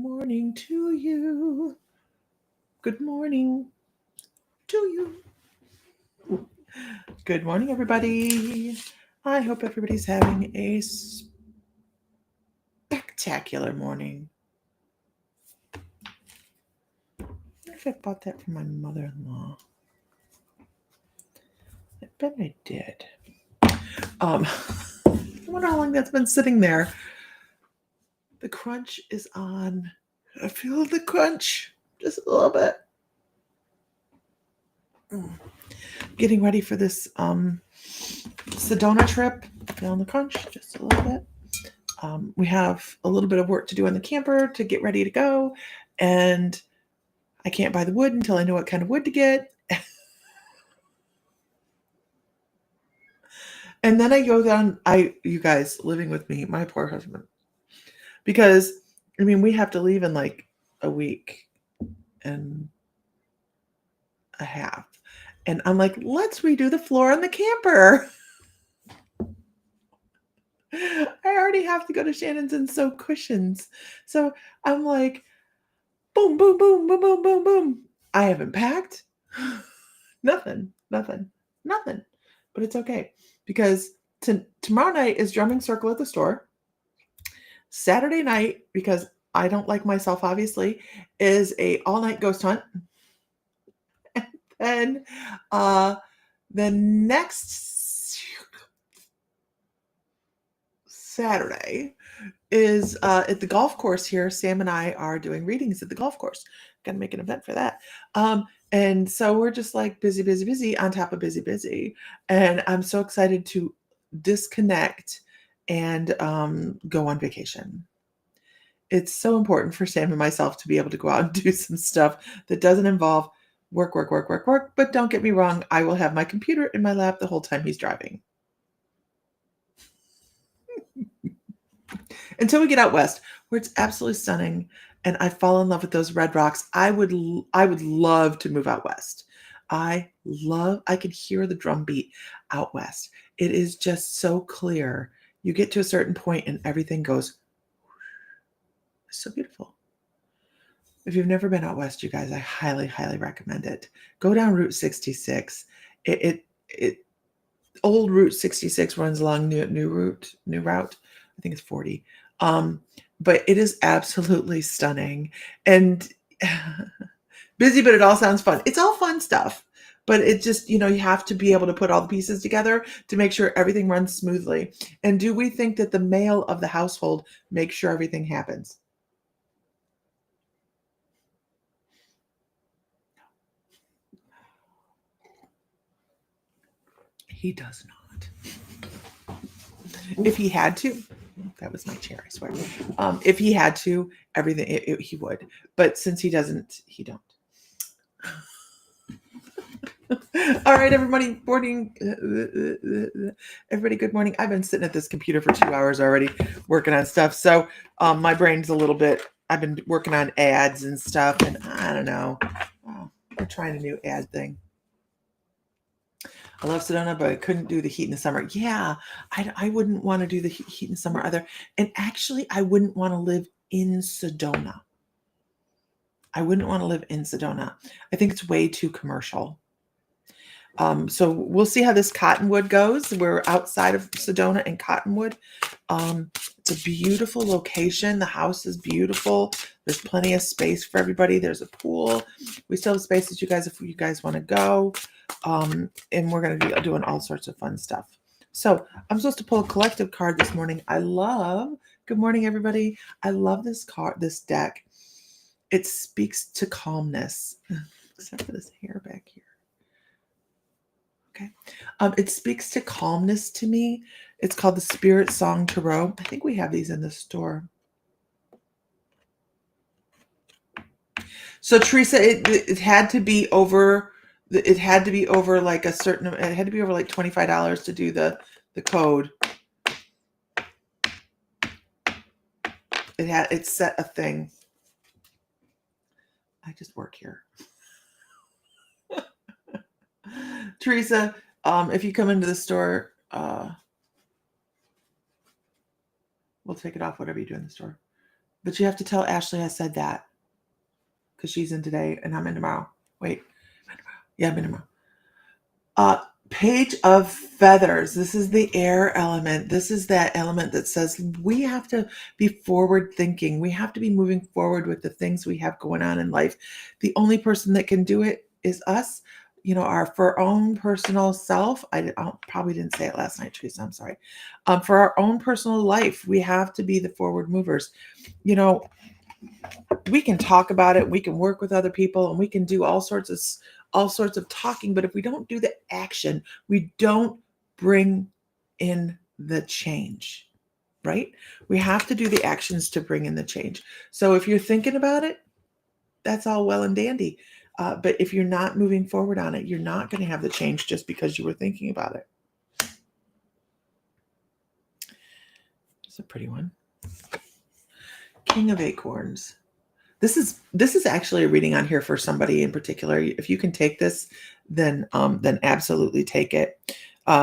morning to you. Good morning to you. Good morning, everybody. I hope everybody's having a spectacular morning. I wonder if I bought that from my mother-in-law. I bet I did. I wonder how long that's been sitting there. The crunch is on. I feel the crunch just a little bit. Getting ready for this Sedona trip. Feeling the crunch just a little bit. We have a little bit of work to do on the camper to get ready to go, and I can't buy the wood until I know what kind of wood to get. And then I go down, you guys living with me, my poor husband, because we have to leave in like a week and a half, and I'm like, let's redo the floor on the camper. I already have to go to Shannon's and sew cushions, so I'm like, boom, boom, boom, boom, boom, boom, boom. I haven't packed. Nothing. But it's okay, because tomorrow night is drumming circle at the store. Saturday night, because I don't like myself, obviously, is a all-night ghost hunt. And then the next Saturday is at the golf course here. Sam and I are doing readings at the golf course. Gonna make an event for that. And so we're just like busy on top of busy. And I'm so excited to disconnect and go on vacation. It's so important for Sam and myself to be able to go out and do some stuff that doesn't involve work. But don't get me wrong, I will have my computer in my lap the whole time he's driving. Until we get out west, where it's absolutely stunning, and I fall in love with those red rocks. I would love to move out west. I can hear the drum beat out west. It is just so clear. You get to a certain point and everything goes. It's so beautiful. If you've never been out west, you guys, I highly recommend it. Go down Route 66. Old Route 66 runs along new route. I think it's 40. But it is absolutely stunning and busy, but it all sounds fun. It's all fun stuff, but it just, you have to be able to put all the pieces together to make sure everything runs smoothly. And do we think that the male of the household makes sure everything happens? He does not. If he had to, that was my chair, I swear. If he had to, everything, he would. But since he doesn't, he don't. All right, everybody, everybody, good morning. I've been sitting at this computer for 2 hours already working on stuff. So my brain's a little bit, I've been working on ads and stuff, and I don't know. We're trying a new ad thing. I love Sedona, but I couldn't do the heat in the summer. Yeah, I wouldn't want to do the heat in the summer either. And actually, I wouldn't want to live in Sedona. I think it's way too commercial. So we'll see how this Cottonwood goes. We're outside of Sedona and Cottonwood. It's a beautiful location. The house is beautiful. There's plenty of space for everybody. There's a pool. We still have spaces, you guys, if you guys want to go. And we're going to be doing all sorts of fun stuff. So I'm supposed to pull a collective card this morning. Good morning, everybody. I love this deck. It speaks to calmness, except for this hair back here. Okay. It speaks to calmness to me. It's called the Spirit Song Tarot. I think we have these in the store. So Teresa, it had to be over. It had to be over like a certain. It had to be over like $25 to do the code. It set a thing. I just work here. Teresa, if you come into the store, we'll take it off, whatever you do in the store. But you have to tell Ashley I said that because she's in today and I'm in tomorrow. Wait. Yeah, I'm in tomorrow. Page of Feathers. This is the air element. This is that element that says we have to be forward thinking. We have to be moving forward with the things we have going on in life. The only person that can do it is us. For our own personal self. I probably didn't say it last night, Teresa. I'm sorry. For our own personal life, we have to be the forward movers. We can talk about it. We can work with other people, and we can do all sorts of talking. But if we don't do the action, we don't bring in the change, right? We have to do the actions to bring in the change. So if you're thinking about it, that's all well and dandy. But if you're not moving forward on it, you're not going to have the change just because you were thinking about it. It's a pretty one. King of Acorns. This is actually a reading on here for somebody in particular. If you can take this, then absolutely take it.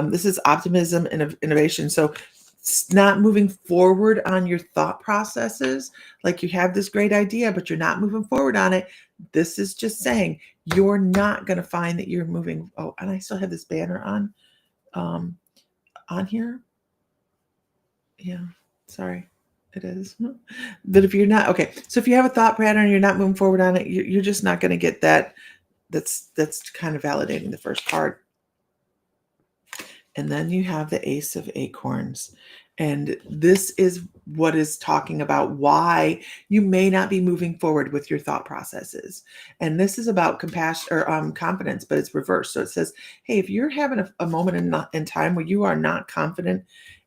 This is optimism and innovation. So it's not moving forward on your thought processes. Like you have this great idea, but you're not moving forward on it. This is just saying you're not going to find that you're moving. Oh, and I still have this banner on here. Yeah, sorry. It is. But if you're not, okay, so if you have a thought pattern, you're not moving forward on it, you're just not going to get that. That's kind of validating the first card. And then you have the Ace of Acorns. And this is what is talking about why you may not be moving forward with your thought processes. And this is about compassion or confidence, but it's reversed. So it says, hey, if you're having a moment in time where you are not confident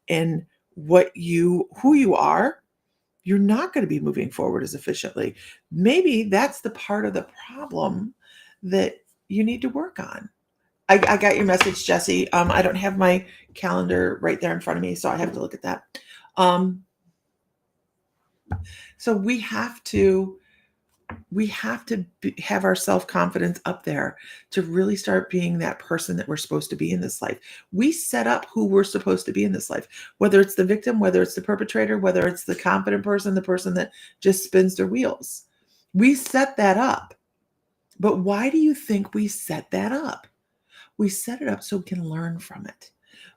in who you are, you're not going to be moving forward as efficiently. Maybe that's the part of the problem that you need to work on. I got your message, Jesse. I don't have my calendar right there in front of me, so I have to look at that. So we have to have our self-confidence up there to really start being that person that we're supposed to be in this life. We set up who we're supposed to be in this life, whether it's the victim, whether it's the perpetrator, whether it's the confident person, the person that just spins their wheels. We set that up. But why do you think we set that up? We set it up so we can learn from it.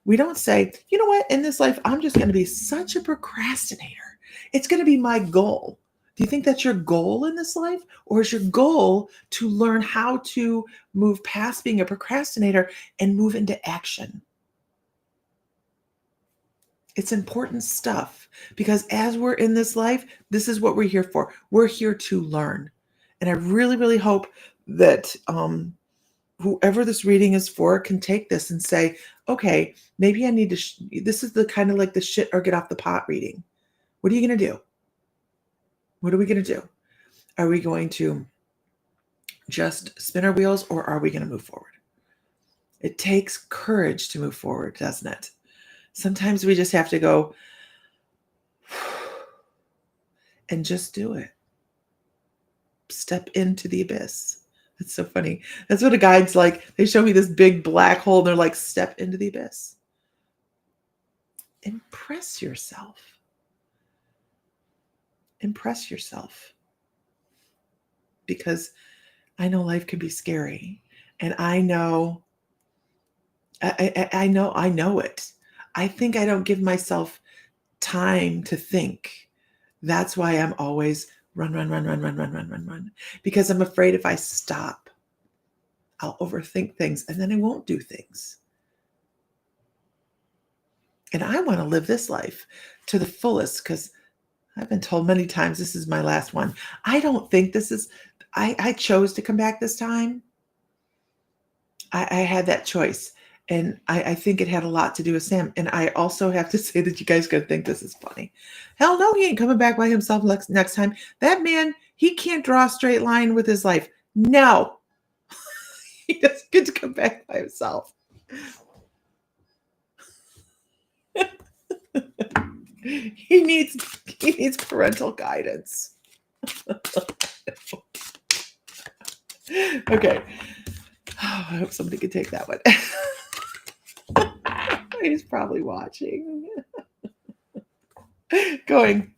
We don't say, you know what, in this life, I'm just going to be such a procrastinator. It's going to be my goal. Do you think that's your goal in this life? Or is your goal to learn how to move past being a procrastinator and move into action? It's important stuff because as we're in this life, this is what we're here for. We're here to learn. And I really, really hope that whoever this reading is for can take this and say, okay, maybe I need to, this is the kind of like the shit or get off the pot reading. What are you going to do? What are we going to do? Are we going to just spin our wheels or are we going to move forward? It takes courage to move forward, doesn't it? Sometimes we just have to go and just do it. Step into the abyss. It's so funny. That's what a guide's like. They show me this big black hole and they're like, step into the abyss. Impress yourself. Impress yourself. Because I know life can be scary. And I know it. I think I don't give myself time to think. That's why I'm always run. Because I'm afraid if I stop, I'll overthink things and then I won't do things. And I want to live this life to the fullest because I've been told many times this is my last one. I don't think this is, I chose to come back this time. I had that choice. And I think it had a lot to do with Sam. And I also have to say that you guys could think this is funny. Hell no, he ain't coming back by himself next time. That man, he can't draw a straight line with his life. No. He doesn't get to come back by himself. He needs parental guidance. Okay. Oh, I hope somebody could take that one. He's probably watching. Going,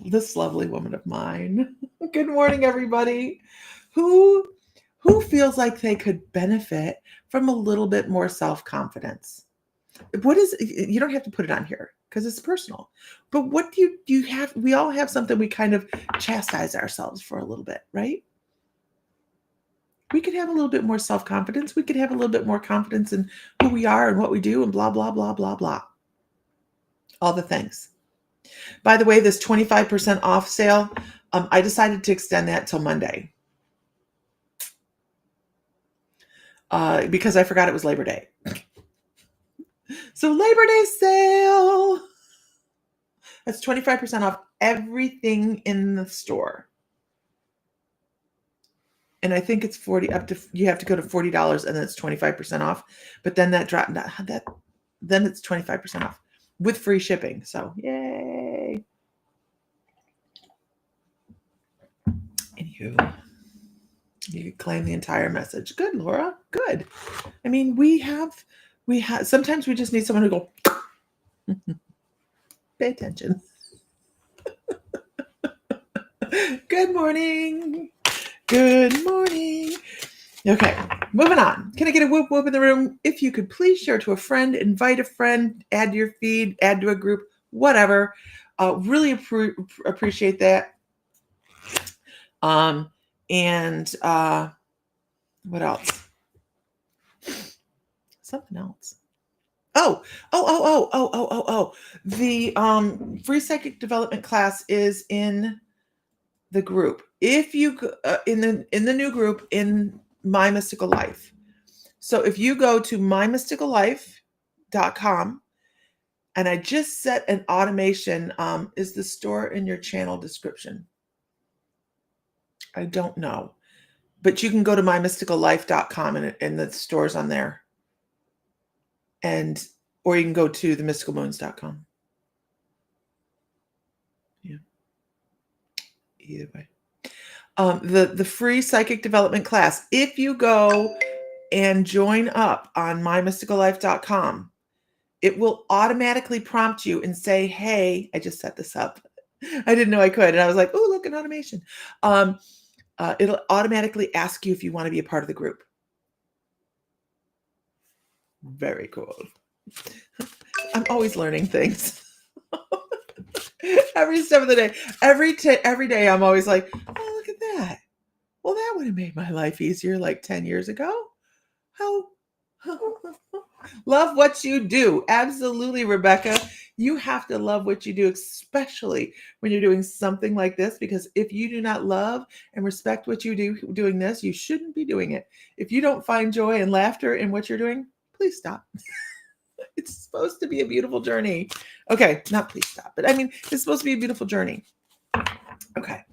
This lovely woman of mine. Good morning, everybody. Who feels like they could benefit from a little bit more self-confidence? You don't have to put it on here because it's personal. But what do you have? We all have something we kind of chastise ourselves for a little bit, right? We could have a little bit more self-confidence. We could have a little bit more confidence in who we are and what we do and blah, blah, blah, blah, blah. All the things. By the way, this 25% off sale, I decided to extend that till Monday because I forgot it was Labor Day. So Labor Day sale. That's 25% off everything in the store. And I think it's 40 up to, you have to go to $40 and then it's 25% off. But then then it's 25% off with free shipping. So yay. Anywho, you could claim the entire message. Good, Laura. Good. I mean, we have, sometimes we just need someone to go, pay attention. Good morning. Good morning. Okay, moving on. Can I get a whoop whoop in the room? If you could please share to a friend, invite a friend, add to your feed, add to a group, whatever. Really appreciate that. And what else? Something else. Oh. The free psychic development class is in the group. If you in the new group in My Mystical Life. So if you go to mymysticallife.com, and I just set an automation, is the store in your channel description? I don't know, but you can go to mymysticallife.com and the store's on there. Or you can go to themysticalmoons.com. Yeah. Either way. The free psychic development class, if you go and join up on mymysticallife.com, it will automatically prompt you and say, hey, I just set this up. I didn't know I could. And I was like, oh, look, an automation. It'll automatically ask you if you want to be a part of the group. Very cool. I'm always learning things. Every step of the day, every day, I'm always like, oh, look at that. Well, that would have made my life easier like 10 years ago. How love what you do. Absolutely, Rebecca. You have to love what you do, especially when you're doing something like this, because if you do not love and respect what you do doing this, you shouldn't be doing it. If you don't find joy and laughter in what you're doing, please stop. It's supposed to be a beautiful journey. Okay, not please stop, but I mean, it's supposed to be a beautiful journey. Okay.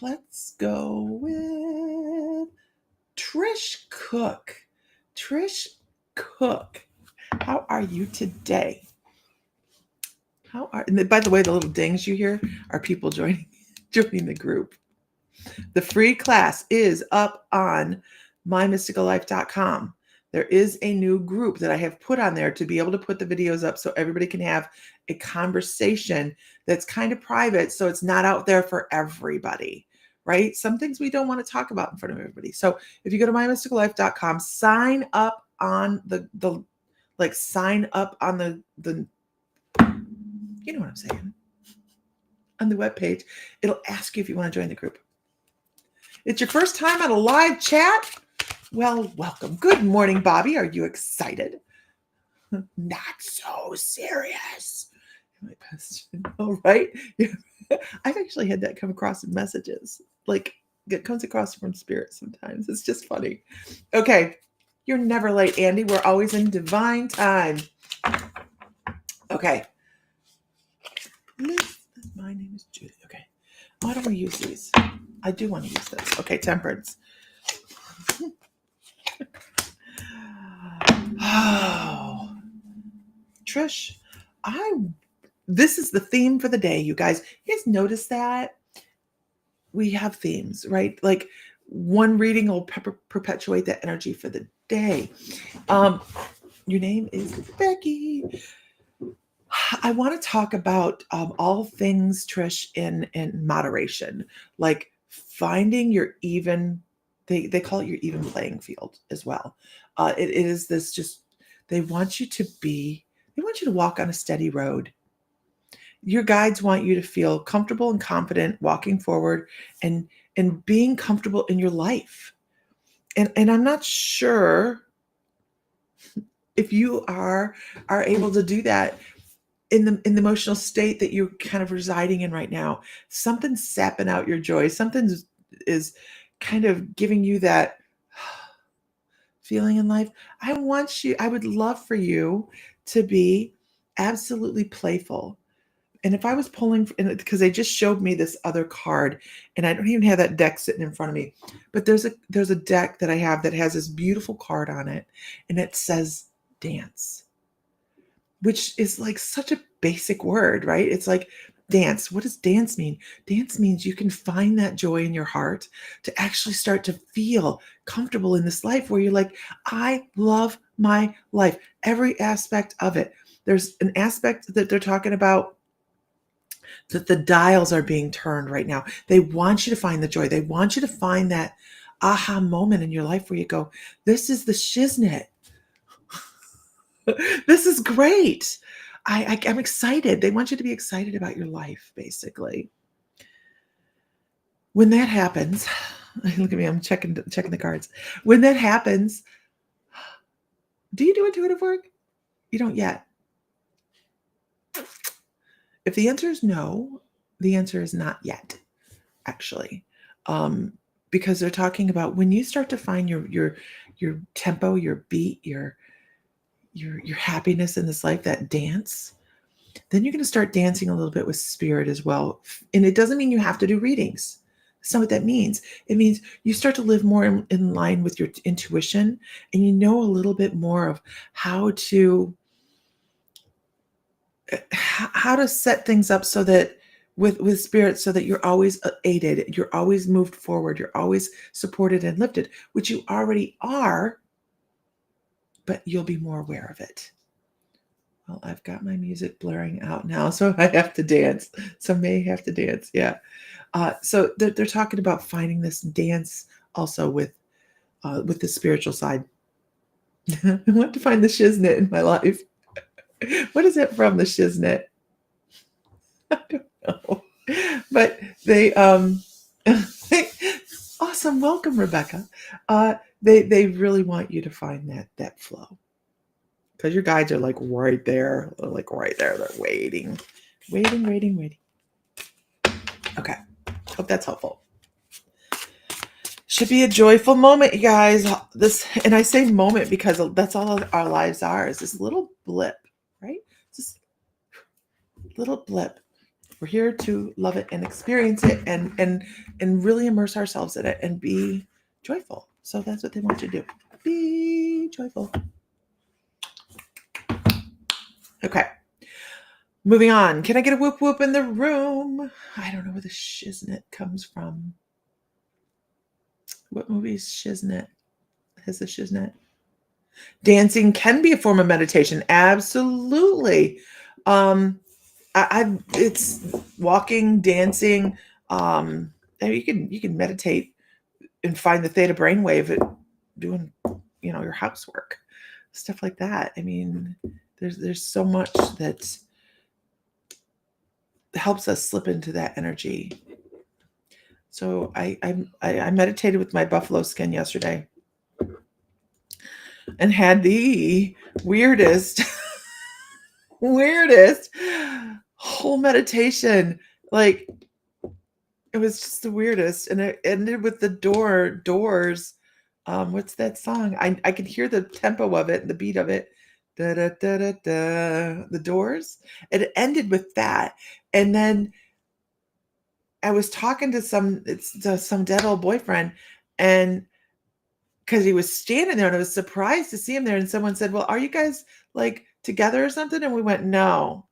Let's go with Trish Cook. Trish Cook, how are you today? And by the way, the little dings you hear are people joining the group. The free class is up on mymysticallife.com. There is a new group that I have put on there to be able to put the videos up so everybody can have a conversation that's kind of private, so it's not out there for everybody, right? Some things we don't want to talk about in front of everybody. So if you go to mymysticallife.com, sign up on sign up on the you know what I'm saying, on the webpage. It'll ask you if you want to join the group. It's your first time on a live chat? Well, welcome. Good morning, Bobby. Are you excited? Not so serious. All right. I've actually had that come across in messages. Like, it comes across from spirit sometimes. It's just funny. Okay. You're never late, Andy. We're always in divine time. Okay. My name is Judy. Okay. Why don't we use these? I do want to use this. Okay, temperance. Oh, Trish, this is the theme for the day, you guys. You guys notice that? We have themes, right? Like one reading will perpetuate that energy for the day. Your name is Becky. I want to talk about all things, Trish, in moderation, like finding your even. They call it your even playing field as well. It is this just they want you to be. They want you to walk on a steady road. Your guides want you to feel comfortable and confident walking forward and being comfortable in your life. And I'm not sure if you are able to do that in the emotional state that you're kind of residing in right now. Something's sapping out your joy. Something is kind of giving you that feeling in life. I would love for you to be absolutely playful. And if I was pulling, because they just showed me this other card, and I don't even have that deck sitting in front of me, but there's a deck that I have that has this beautiful card on it, and it says dance, which is like such a basic word, right? It's like dance. What does dance mean? Dance means you can find that joy in your heart to actually start to feel comfortable in this life where you're like, I love my life, every aspect of it. There's an aspect that they're talking about that the dials are being turned right now. They want you to find the joy. They want you to find that aha moment in your life where you go, this is the shiznit. This is great. I'm excited. They want you to be excited about your life, basically. When that happens, look at me, I'm checking the cards. When that happens, do you do intuitive work? You don't yet. If the answer is no, the answer is not yet, actually. Because they're talking about when you start to find your tempo, your beat, your happiness in this life, that dance, then you're going to start dancing a little bit with spirit as well. And it doesn't mean you have to do readings. That's not what that means. It means you start to live more in line with your intuition, and you know a little bit more of how to set things up so that with spirit, so that you're always aided, you're always moved forward, you're always supported and lifted, which you already are, but you'll be more aware of it. Well, I've got my music blaring out now, so I have to dance. So may have to dance. Yeah. So they're talking about finding this dance also with the spiritual side. I want to find the shiznit in my life. What is it from, the shiznit? I don't know. But they awesome. Welcome, Rebecca. They really want you to find that flow. Because your guides are like right there. They're like right there. They're waiting. Okay. Hope that's helpful. Should be a joyful moment, you guys. And I say moment because that's all our lives are, is this little blip, right? Just little blip. We're here to love it and experience it and really immerse ourselves in it and be joyful. So that's what they want you to do. Be joyful. Okay. Moving on. Can I get a whoop whoop in the room? I don't know where the shiznit comes from. What movie is shiznit? Has the shiznit? Dancing can be a form of meditation. Absolutely. It's walking, dancing. You can meditate and find the theta brainwave at doing, your housework, stuff like that. I mean, there's so much that helps us slip into that energy. So I meditated with my buffalo skin yesterday and had the weirdest whole meditation. Like, it was just the weirdest, and it ended with the doors. What's that song? I could hear the tempo of it, the beat of it. Da da da da da. The Doors. It ended with that, and then I was talking to some dead old boyfriend, and because he was standing there, and I was surprised to see him there. And someone said, "Well, are you guys like together or something?" And we went, "No."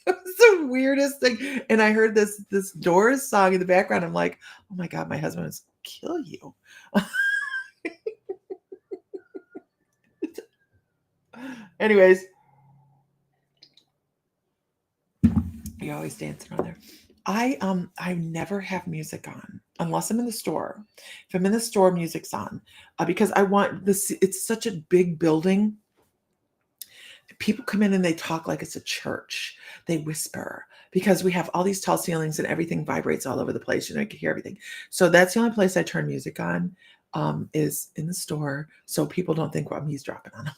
It was the weirdest thing. And I heard this Doors song in the background. I'm like, oh my God, my husband would kill you. Anyways, You're always dancing on there. I never have music on unless I'm in the store. If I'm in the store, music's on because I want this. It's such a big building. People come in and they talk like it's a church. They whisper because we have all these tall ceilings and everything vibrates all over the place. You know, you can hear everything. So that's the only place I turn music on is in the store, so people don't think I'm eavesdropping on them.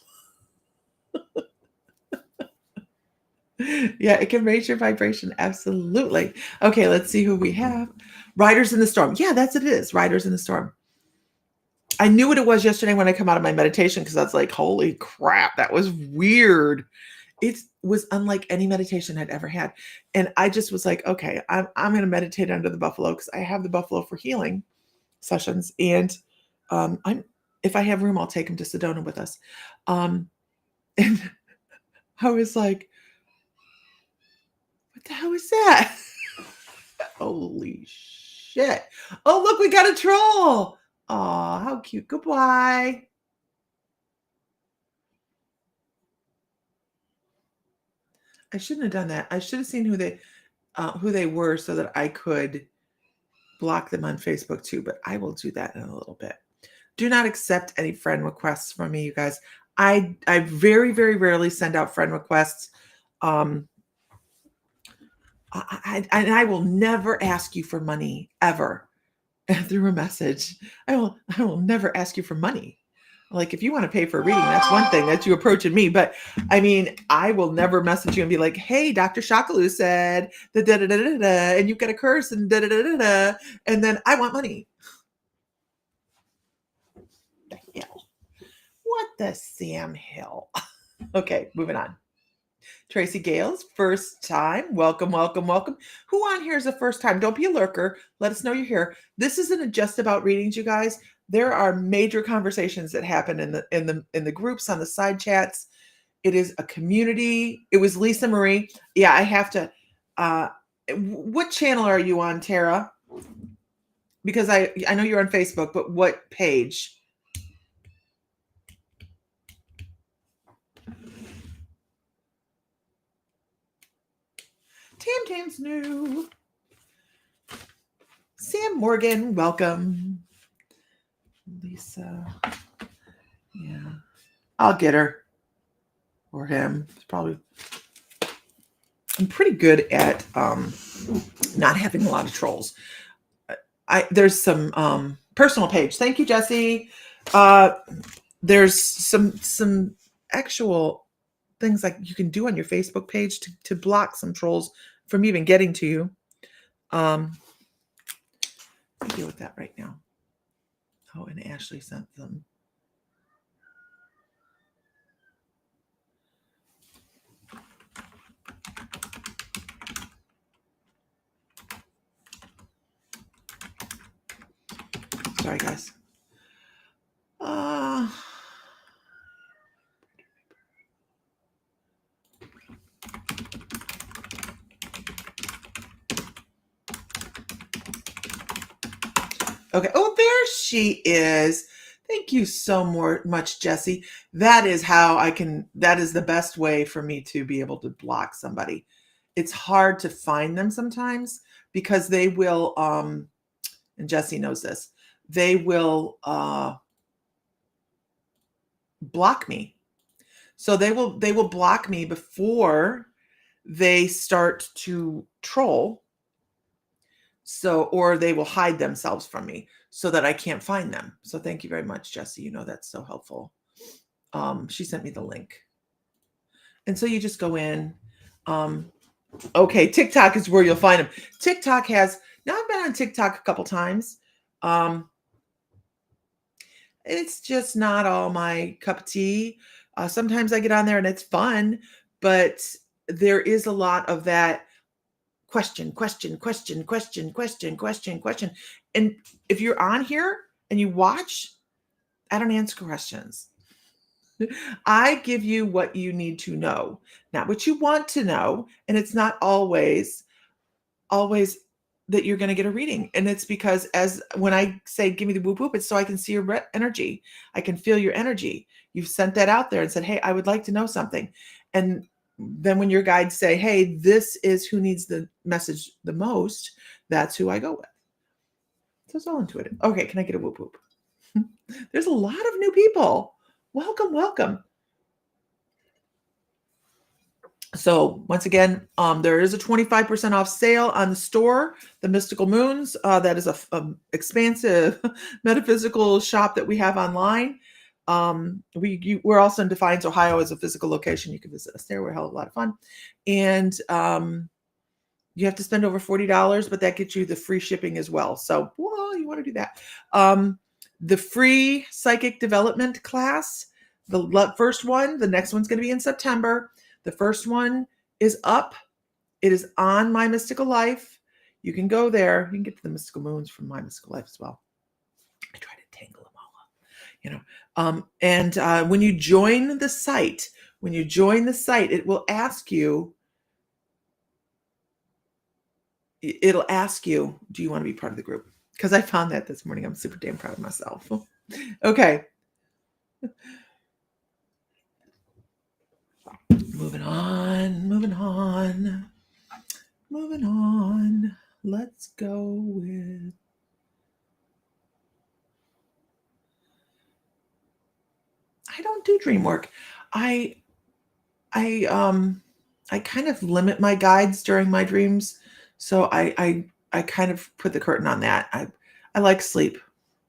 Yeah, it can raise your vibration. Absolutely. Okay, let's see who we have. Riders in the Storm. Yeah, that's what it is. Riders in the Storm. I knew what it was yesterday when I come out of my meditation because I was like, holy crap, that was weird. It was unlike any meditation I'd ever had. And I just was like, okay, I'm going to meditate under the buffalo because I have the buffalo for healing sessions. And if I have room, I'll take him to Sedona with us. And I was like, what the hell is that? Holy shit. Oh, look, we got a troll. Oh, how cute. Goodbye. I shouldn't have done that. I should have seen who they were so that I could block them on Facebook too, but I will do that in a little bit. Do not accept any friend requests from me, you guys. I very, very rarely send out friend requests. I will never ask you for money ever through a message. I will never ask you for money. Like if you want to pay for a reading, that's one thing. That's you approaching me. But I mean, I will never message you and be like, "Hey, Dr. Shakalu said da da da da da da, and you've got a curse and da da da da da," and then I want money. The hell? What the Sam Hill? Okay, moving on. Tracy Gales, first time. Welcome, welcome, welcome. Who on here is a first time? Don't be a lurker. Let us know you're here. This isn't just about readings, you guys. There are major conversations that happen in the groups, on the side chats. It is a community. It was Lisa Marie. Yeah, I have to. What channel are you on, Tara? Because I know you're on Facebook, but what page? Tam's new. Sam Morgan, welcome. Lisa. Yeah. I'll get her. Or him. It's probably. I'm pretty good at not having a lot of trolls. There's some personal page. Thank you, Jesse. There's some actual things like you can do on your Facebook page to block some trolls from even getting to you. I'll deal with that right now. Oh, and Ashley sent them. Sorry, guys. Okay. Oh, there she is. Thank you so much, Jesse. That is that is the best way for me to be able to block somebody. It's hard to find them sometimes because they will, and Jesse knows this, they will block me. So they will block me before they start to troll. So, or they will hide themselves from me so that I can't find them. So thank you very much, Jesse. You know, that's so helpful. She sent me the link. And so you just go in. Okay, TikTok is where you'll find them. TikTok has, now I've been on TikTok a couple times. It's just not all my cup of tea. Sometimes I get on there and it's fun, but there is a lot of that question. And if you're on here and you watch, I don't answer questions. I give you what you need to know, not what you want to know. And it's not always that you're going to get a reading. And it's because when I say, give me the whoop whoop, it's so I can see your energy. I can feel your energy. You've sent that out there and said, hey, I would like to know something. And then when your guides say, hey, this is who needs the message the most, that's who I go with. So it's all intuitive. Okay, can I get a whoop whoop? There's a lot of new people. Welcome, welcome. So once again, there is a 25% off sale on the store, the Mystical Moons. That is a expansive metaphysical shop that we have online. We're also in Defiance, Ohio, as a physical location. You can visit us there. We're a hell of a lot of fun. And you have to spend over $40, but that gets you the free shipping as well. So, well, you want to do that. The free psychic development class, the first one, the next one's going to be in September. The first one is up. It is on My Mystical Life. You can go there. You can get to the Mystical Moons from My Mystical Life as well. I try to tangle them all up, And when you join the site, it will ask you. It'll ask you, do you want to be part of the group? Because I found that this morning. I'm super damn proud of myself. Okay. Moving on. Let's go with. I don't do dream work. I kind of limit my guides during my dreams. So I kind of put the curtain on that. I like sleep.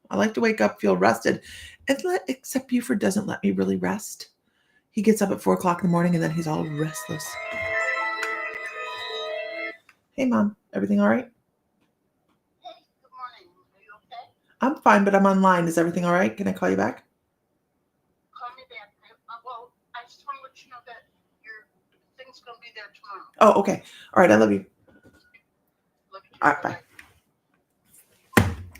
I like to wake up, feel rested. Except Buford doesn't let me really rest. He gets up at 4 o'clock in the morning and then he's all restless. Hey, Mom, everything all right? Hey, good morning. Are you okay? I'm fine, but I'm online. Is everything all right? Can I call you back? Call me back. Well, I just want to let you know that your thing's going to be there tomorrow. Oh, okay. All right, I love you. Love you too. All right, bye.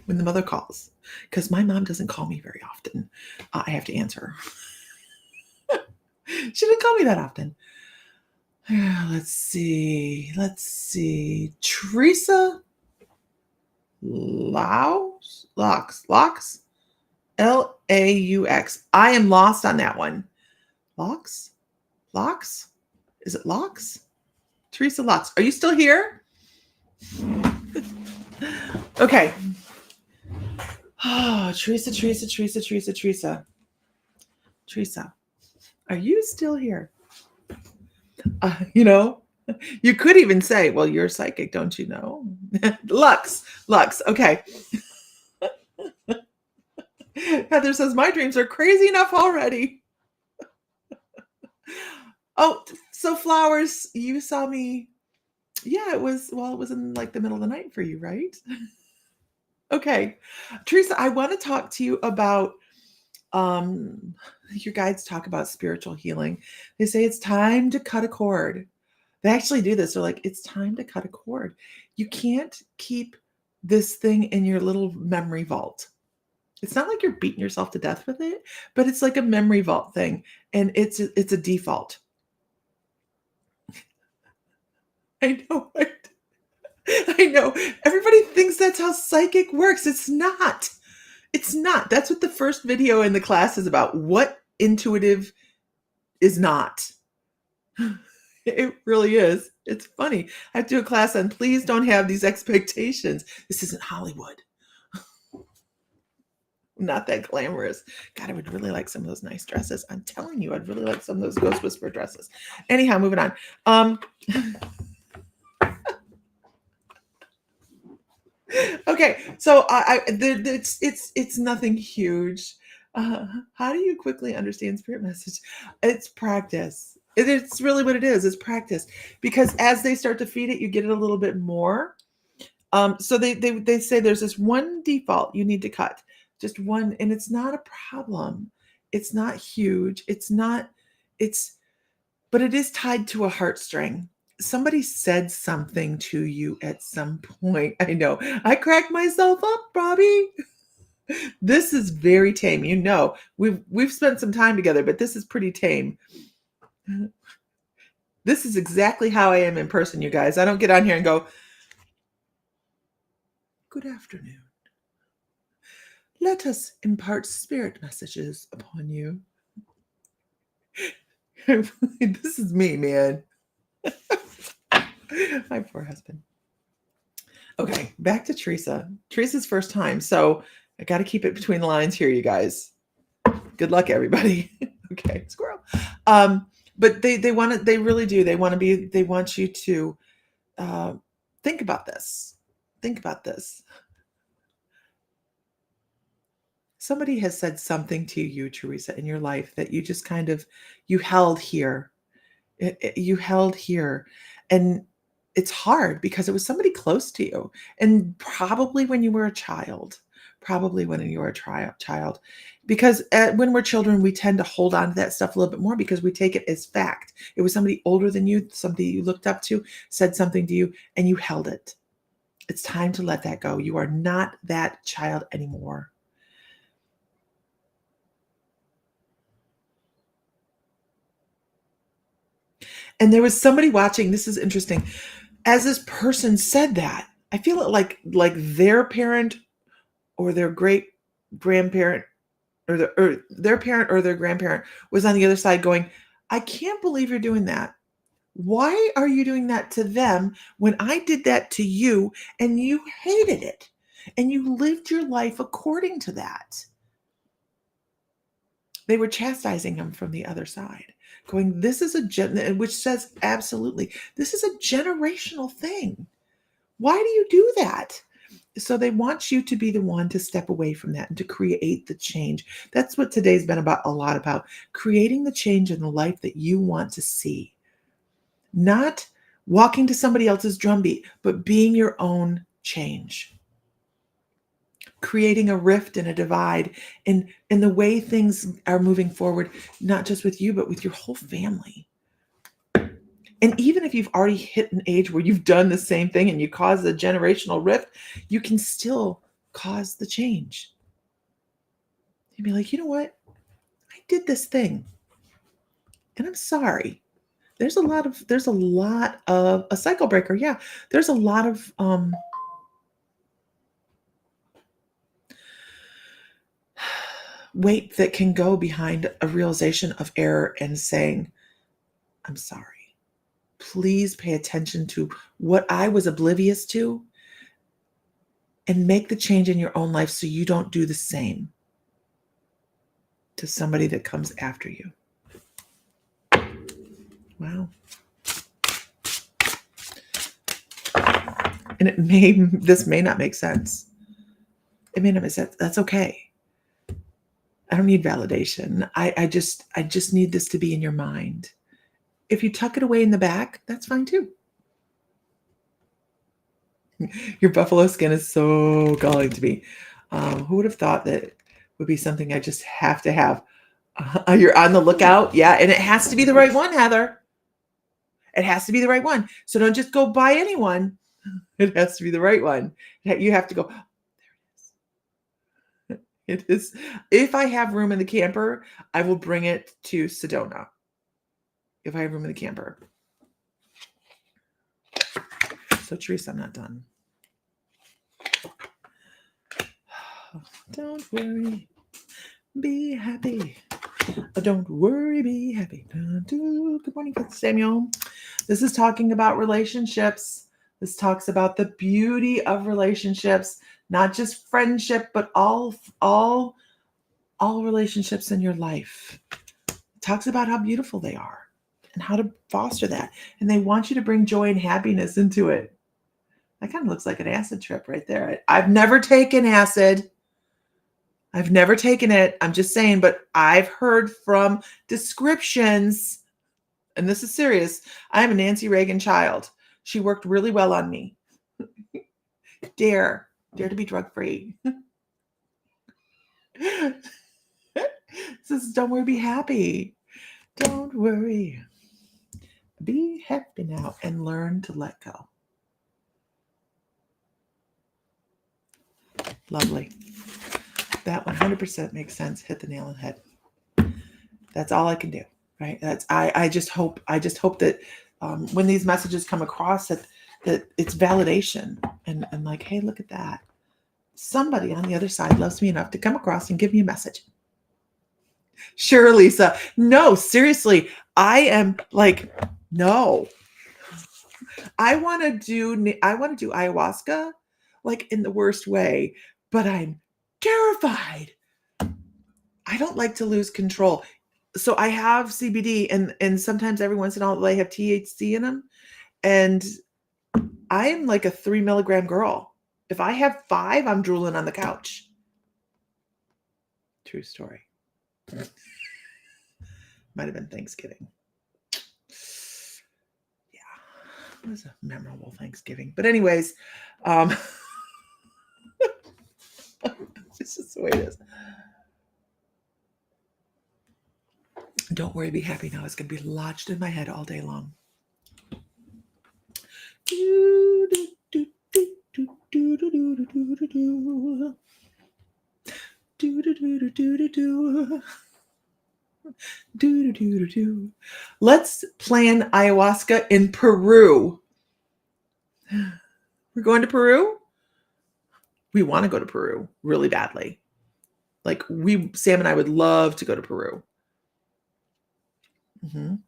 When the mother calls, because my mom doesn't call me very often, I have to answer. She didn't call me that often. Let's see. Teresa Laux? Laux? I am lost on that one. Laux? Is it Laux? Teresa Laux. Are you still here? Okay. Oh, Teresa. Teresa, are you still here? You could even say, well, you're psychic, don't you know? Lux. Okay. Heather says, my dreams are crazy enough already. Oh, so Flowers, you saw me. Yeah, it was in like the middle of the night for you, right? Okay. Teresa, I want to talk to you about your guides talk about spiritual healing. They say it's time to cut a cord. They actually do this. They're like, it's time to cut a cord. You can't keep this thing in your little memory vault. It's not like you're beating yourself to death with it, but it's like a memory vault thing. And it's a default. I know. I know. Everybody thinks that's how psychic works. It's not. That's what the first video in the class is about. What intuitive is not. It really is. It's funny. I have to do a class on please don't have these expectations. This isn't Hollywood. Not that glamorous. God, I would really like some of those nice dresses. I'm telling you, I'd really like some of those Ghost Whisperer dresses. Anyhow, moving on. Okay, so it's nothing huge. How do you quickly understand spirit message? It's practice. It's really what it is. It's practice, because as they start to feed it, you get it a little bit more. So they say there's this one default you need to cut, just one, and it's not a problem. It's not huge. But it is tied to a heartstring. Somebody said something to you at some point. I know. I cracked myself up, Bobby. This is very tame. We've spent some time together, but this is pretty tame. This is exactly how I am in person, you guys. I don't get on here and go, good afternoon. Let us impart spirit messages upon you. This is me, man. My poor husband. Okay, back to Teresa. Teresa's first time. So I got to keep it between the lines here, you guys. Good luck, everybody. Okay, squirrel. But they want to, they really do. They want you to think about this. Think about this. Somebody has said something to you, Teresa, in your life that you just kind of, you held here. You held here. And it's hard because it was somebody close to you. And probably when you were a child, child, because when we're children, we tend to hold on to that stuff a little bit more because we take it as fact. It was somebody older than you, somebody you looked up to, said something to you, and you held it. It's time to let that go. You are not that child anymore. And there was somebody watching. This is interesting. As this person said that, I feel it like their parent or their great grandparent or their parent or their grandparent was on the other side going, I can't believe you're doing that. Why are you doing that to them when I did that to you and you hated it and you lived your life according to that? They were chastising him from the other side, going, this is which says absolutely, this is a generational thing. Why do you do that? So they want you to be the one to step away from that and to create the change. That's what today's been about, a lot about creating the change in the life that you want to see. Not walking to somebody else's drumbeat, but being your own change. Creating a rift and a divide in the way things are moving forward, not just with you, but with your whole family. And even if you've already hit an age where you've done the same thing and you cause a generational rift, you can still cause the change. You'd be like, you know what? I did this thing and I'm sorry. There's a lot of a cycle breaker. Yeah. There's a lot of weight that can go behind a realization of error and saying, I'm sorry. Please pay attention to what I was oblivious to and make the change in your own life so you don't do the same to somebody that comes after you. Wow. And this may not make sense. It may not make sense. That's okay. I don't need validation. I just need this to be in your mind. If you tuck it away in the back, that's fine too. Your buffalo skin is so galling to me. Who would have thought that would be something I just have to have? You're on the lookout. Yeah. And it has to be the right one, Heather. It has to be the right one. So don't just go buy anyone. It has to be the right one. You have to go, there it is. It is. If I have room in the camper, I will bring it to Sedona. If I have room in the camper. So Teresa, I'm not done. Don't worry. Be happy. Don't worry, be happy. Good morning, Samuel. This is talking about relationships. This talks about the beauty of relationships, not just friendship, but all relationships in your life. It talks about how beautiful they are and how to foster that. And they want you to bring joy and happiness into it. That kind of looks like an acid trip right there. I've never taken acid. I've never taken it. I'm just saying, but I've heard from descriptions, and this is serious. I'm a Nancy Reagan child. She worked really well on me. Dare to be drug-free. Says, don't worry, be happy. Don't worry. Be happy now and learn to let go. Lovely. That 100% makes sense. Hit the nail on the head. That's all I can do, right? I just hope that when these messages come across that it's validation and like, hey, look at that. Somebody on the other side loves me enough to come across and give me a message. Sure, Lisa. No, seriously. I am like, no. I want to do ayahuasca like in the worst way, but I'm terrified. I don't like to lose control. So I have CBD and sometimes every once in a while they have THC in them. And I am like a 3 milligram girl. If I have 5, I'm drooling on the couch. True story. Might have been Thanksgiving. Yeah, it was a memorable Thanksgiving. But anyways, it's just the way it is. Don't worry, be happy now. It's going to be lodged in my head all day long. Let's plan ayahuasca in Peru. We're going to Peru? We want to go to Peru really badly. Like Sam and I would love to go to Peru. I'm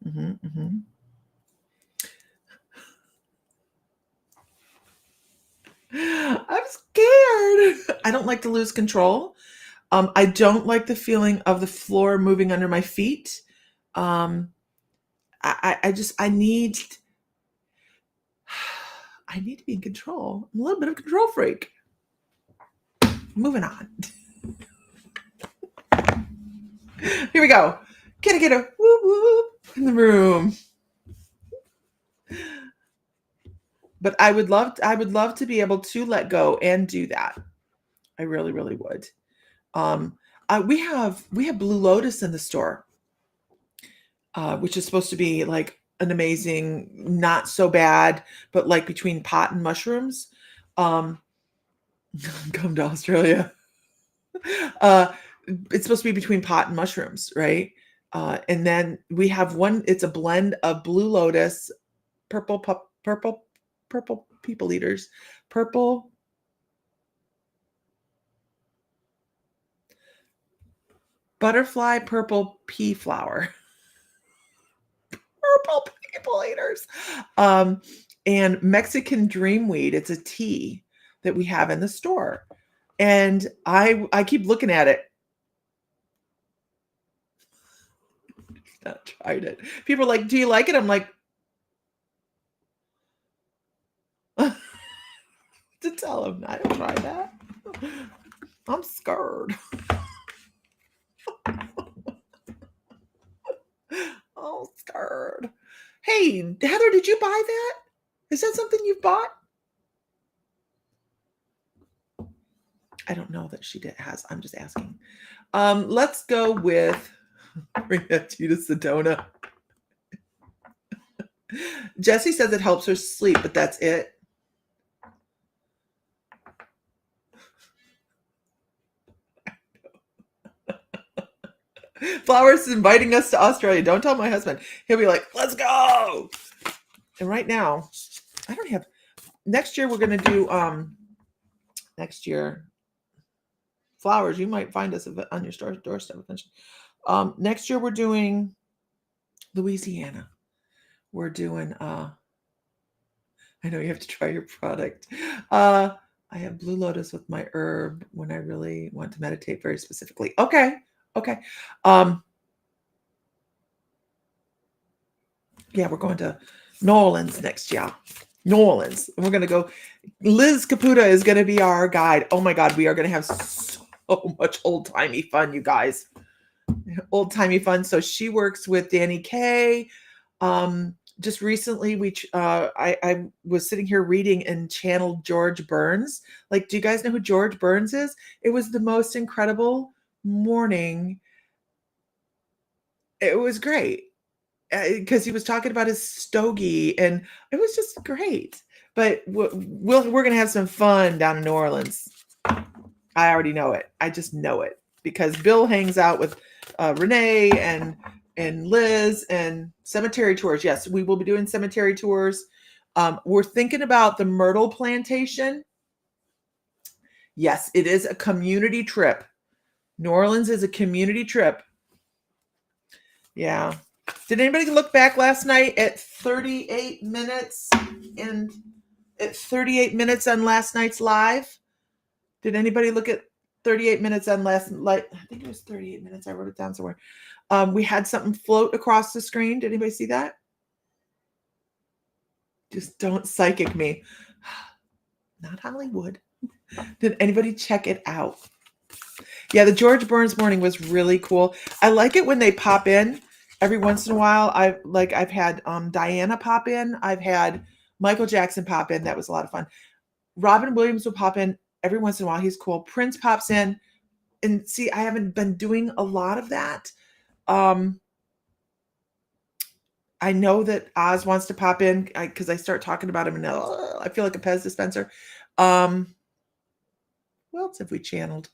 scared. I don't like to lose control. I don't like the feeling of the floor moving under my feet. I need to be in control. I'm a little bit of a control freak. Moving on. Here we go. Get a whoop whoop in the room. But I would love to be able to let go and do that. I really, really would. We have Blue Lotus in the store, which is supposed to be like an amazing, not so bad, but like between pot and mushrooms. Come to Australia. It's supposed to be between pot and mushrooms, right? And then we have one. It's a blend of Blue Lotus, purple people eaters, purple butterfly, purple pea flower, purple people eaters, and Mexican dreamweed. It's a tea that we have in the store, and I keep looking at it. Not tried it. People are like, "Do you like it?" I'm like, to tell them I don't try that. I'm scared. Oh, scared. Hey, Heather, did you buy that? Is that something you've bought? I don't know that she has. I'm just asking. Let's go with bring that to you to Sedona. Jessie says it helps her sleep, but that's it. Flowers is inviting us to Australia. Don't tell my husband. He'll be like, let's go. And right now, I don't have, next year we're going to do, next year, flowers. You might find us on your doorstep eventually. Next year we're doing Louisiana. We're doing, I know you have to try your product. I have Blue Lotus with my herb when I really want to meditate very specifically. Okay. Yeah, we're going to New Orleans next year. New Orleans. And we're going to go. Liz Caputa is going to be our guide. Oh my God, we are going to have so much old-timey fun, you guys. Old-timey fun. So she works with Danny Kaye. Just recently, I was sitting here reading and channeled George Burns. Like, do you guys know who George Burns is? It was the most incredible morning. It was great because he was talking about his stogie, and it was just great. But we're going to have some fun down in New Orleans. I already know it. I just know it because Bill hangs out with Renee and Liz and cemetery tours. Yes, we will be doing cemetery tours. We're thinking about the Myrtle Plantation. Yes, it is a community trip. New Orleans is a community trip. Yeah. Did anybody look back last night at 38 minutes and at 38 minutes on last night's live? Did anybody look at 38 minutes on last night? I think it was 38 minutes. I wrote it down somewhere. We had something float across the screen. Did anybody see that? Just don't psychic me. Not Hollywood. Did anybody check it out? Yeah, the George Burns morning was really cool. I like it when they pop in every once in a while. I've had Diana pop in. I've had Michael Jackson pop in. That was a lot of fun. Robin Williams will pop in every once in a while. He's cool. Prince pops in. And see, I haven't been doing a lot of that. I know that Oz wants to pop in because I start talking about him and I feel like a Pez dispenser. Who else have we channeled?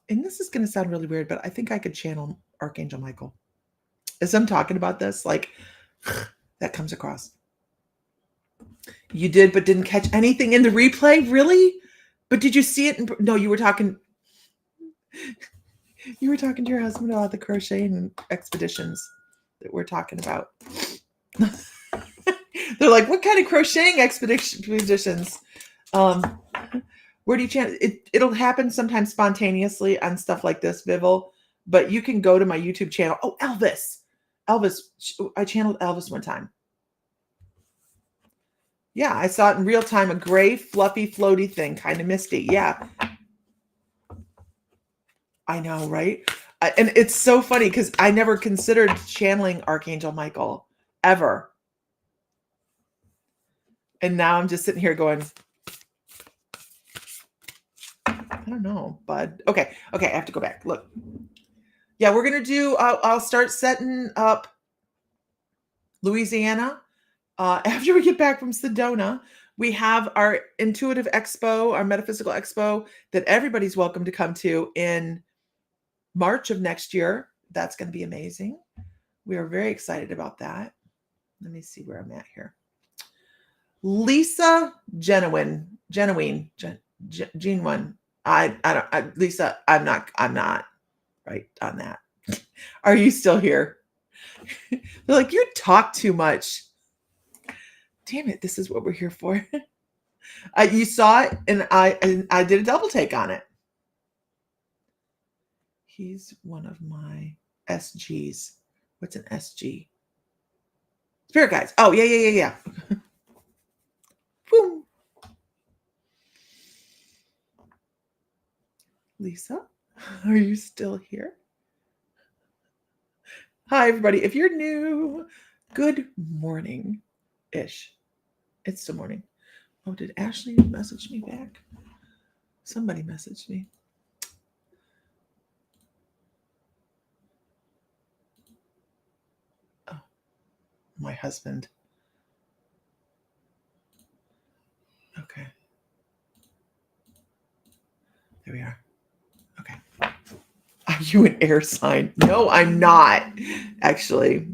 And this is going to sound really weird, but I think I could channel Archangel Michael. As I'm talking about this, like that comes across. You did, but didn't catch anything in the replay? Really? But did you see it? No, you were talking to your husband about the crocheting expeditions that we're talking about. They're like, what kind of crocheting expeditions? Where do you channel? It'll happen sometimes spontaneously on stuff like this, Vival, but you can go to my YouTube channel. Oh, Elvis. I channeled Elvis one time. Yeah, I saw it in real time, a gray, fluffy, floaty thing, kind of misty. Yeah. I know, right? And it's so funny because I never considered channeling Archangel Michael ever. And now I'm just sitting here going, I don't know, bud. Okay, I have to go back. Look. Yeah, we're going to do, I'll start setting up Louisiana. After we get back from Sedona, we have our Intuitive Expo, our Metaphysical Expo that everybody's welcome to come to in March of next year. That's going to be amazing. We are very excited about that. Let me see where I'm at here. Lisa Genuine. Lisa, I'm not right on that. Are you still here? They're like, you talk too much. Damn it, this is what we're here for. You saw it, and I did a double take on it. He's one of my SGs. What's an SG? Spirit guides. Oh, yeah. Boom. Lisa, are you still here? Hi, everybody. If you're new, good morning-ish. It's still morning. Oh, did Ashley message me back? Somebody messaged me. Oh, my husband. Okay. There we are. Okay. Are you an air sign? No, I'm not. Actually,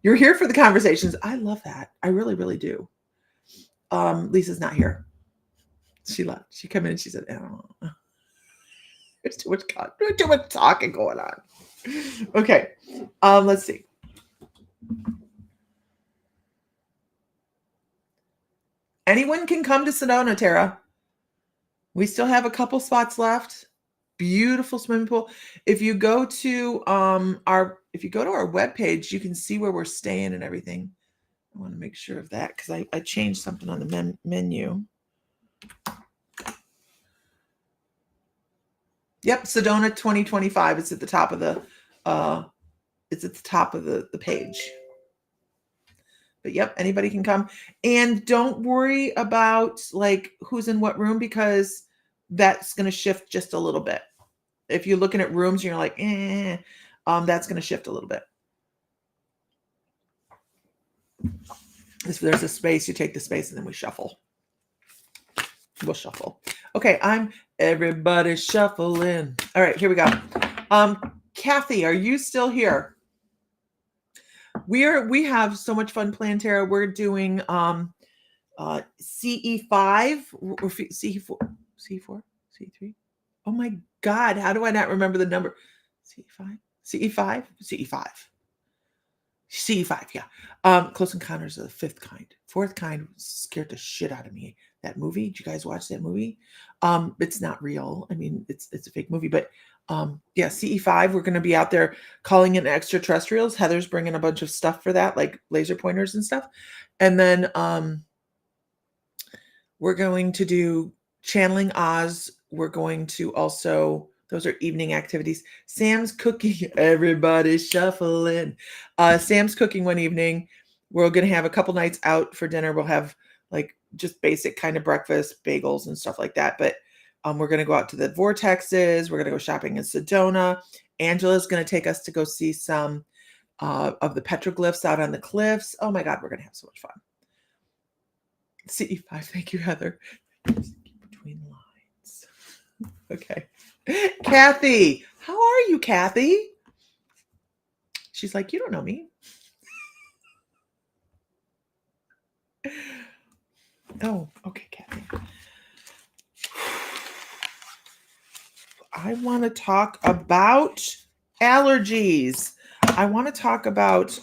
you're here for the conversations. I love that. I really, really do. Lisa's not here. She left. She came in and she said, oh, there's too much talking going on. Okay. Let's see. Anyone can come to Sedona, Tara. We still have a couple spots left. Beautiful swimming pool. If you go to our webpage, you can see where we're staying and everything. I want to make sure of that because I changed something on the menu. Yep, Sedona 2025. It's at the top of the the page. But yep, anybody can come. And don't worry about like who's in what room because that's going to shift just a little bit. If you're looking at rooms and you're like, that's going to shift a little bit. If there's a space, you take the space and then we shuffle. We'll shuffle. Okay, everybody shuffling. All right, here we go. Kathy, are you still here? We have so much fun playing tarot. We're doing CE5 or CE4. C4, C3. Oh my God, how do I not remember the number? CE5, CE5, CE5. CE5, yeah. Close Encounters of the Fifth Kind. Fourth Kind scared the shit out of me. That movie, did you guys watch that movie? It's not real. I mean, it's a fake movie, but yeah, CE5, we're going to be out there calling in extraterrestrials. Heather's bringing a bunch of stuff for that, like laser pointers and stuff. And then we're going to do channeling Oz. We're going to also, those are evening activities. Sam's cooking. Everybody shuffling. Sam's cooking one evening. We're going to have a couple nights out for dinner. We'll have like just basic kind of breakfast, bagels and stuff like that. But we're going to go out to the vortexes. We're going to go shopping in Sedona. Angela's going to take us to go see some of the petroglyphs out on the cliffs. Oh my God, we're going to have so much fun. CE5, thank you, Heather. Between lines. Okay. Kathy, how are you, Kathy? She's like, you don't know me. Oh, okay, Kathy. I want to talk about allergies. I want to talk about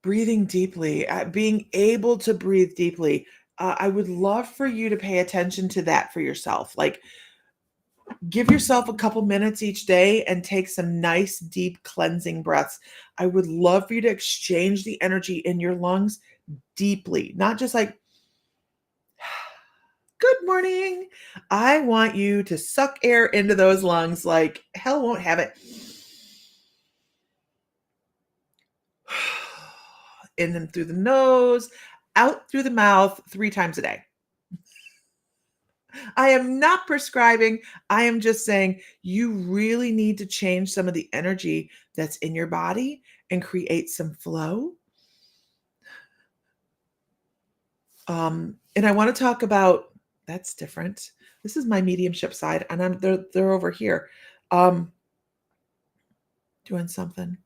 breathing deeply, being able to breathe deeply. I would love for you to pay attention to that for yourself. Like, give yourself a couple minutes each day and take some nice, deep cleansing breaths. I would love for you to exchange the energy in your lungs deeply, not just like, good morning. I want you to suck air into those lungs like hell won't have it. In and through the nose, out through the mouth 3 times a day. I am not prescribing. I am just saying you really need to change some of the energy that's in your body and create some flow. And I want to talk about, that's different. This is my mediumship side, and they're over here doing something.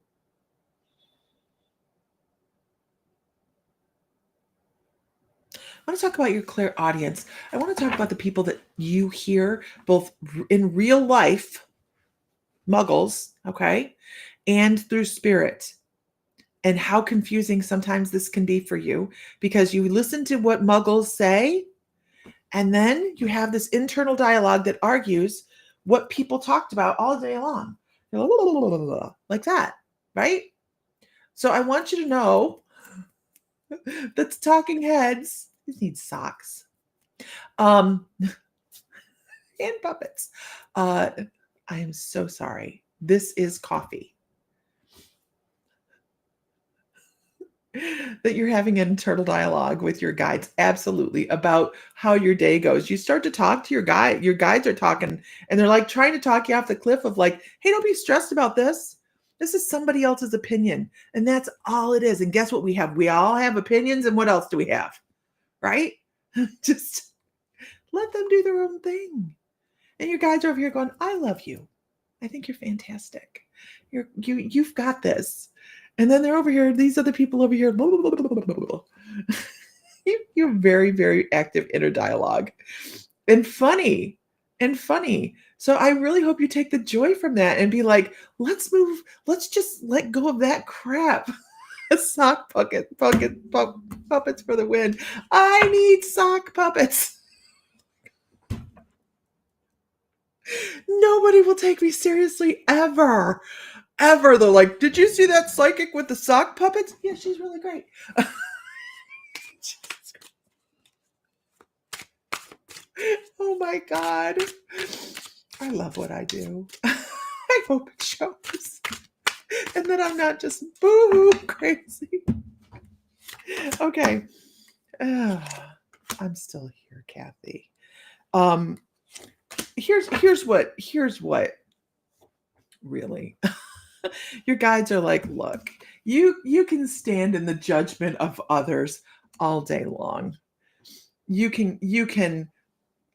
I want to talk about your clairaudience. I want to talk about the people that you hear both in real life, muggles, okay, and through spirit, and how confusing sometimes this can be for you because you listen to what muggles say, and then you have this internal dialogue that argues what people talked about all day long, like that, right? So I want you to know that the talking heads need socks. And puppets. I am so sorry. This is coffee. That you're having an internal dialogue with your guides, absolutely, about how your day goes. You start to talk to your guide. Your guides are talking, and they're like trying to talk you off the cliff of like, hey, don't be stressed about this. This is somebody else's opinion, and that's all it is. And guess what we have? We all have opinions, and what else do we have? Right? Just let them do their own thing. And your guides are over here going, I love you. I think you're fantastic. You've got this. And then they're over here, these other people over here. You have very, very active inner dialogue. And funny. So I really hope you take the joy from that and be like, let's just let go of that crap. Sock puppets for the win. I need sock puppets. Nobody will take me seriously ever. They're like, did you see that psychic with the sock puppets? Yeah, she's really great. Oh my God. I love what I do. I hope it shows. And then I'm not just boo-hoo crazy. Okay. I'm still here, Kathy. Here's what really. Your guides are like, look, you can stand in the judgment of others all day long. You can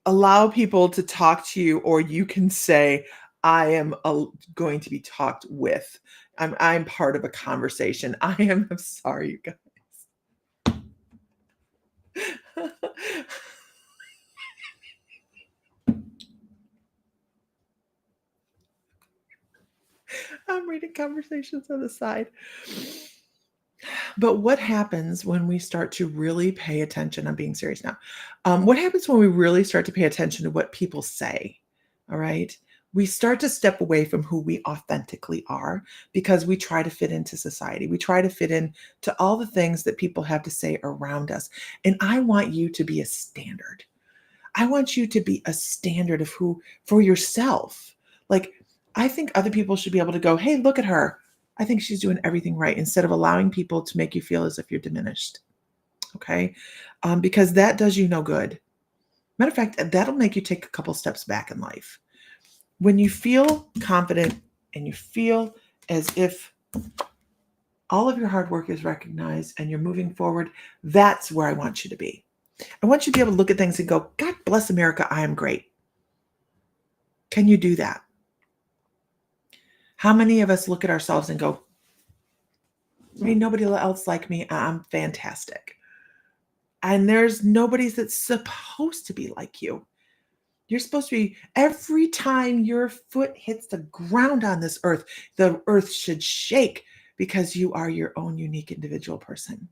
allow people to talk to you, or you can say, I am going to be talked with. I'm part of a conversation. I'm sorry, you guys. I'm reading conversations on the side. But what happens when we start to really pay attention? I'm being serious now. What happens when we really start to pay attention to what people say? All right. We start to step away from who we authentically are because we try to fit into society. We try to fit in to all the things that people have to say around us. And I want you to be a standard. I want you to be a standard of who for yourself. Like, I think other people should be able to go, hey, look at her. I think she's doing everything right, instead of allowing people to make you feel as if you're diminished. Okay. Because that does you no good. Matter of fact, that'll make you take a couple steps back in life. When you feel confident and you feel as if all of your hard work is recognized and you're moving forward, that's where I want you to be. I want you to be able to look at things and go, God bless America, I am great. Can you do that? How many of us look at ourselves and go, ain't nobody else like me, I'm fantastic. And there's nobody that's supposed to be like you. You're supposed to be, every time your foot hits the ground on this earth, the earth should shake because you are your own unique individual person.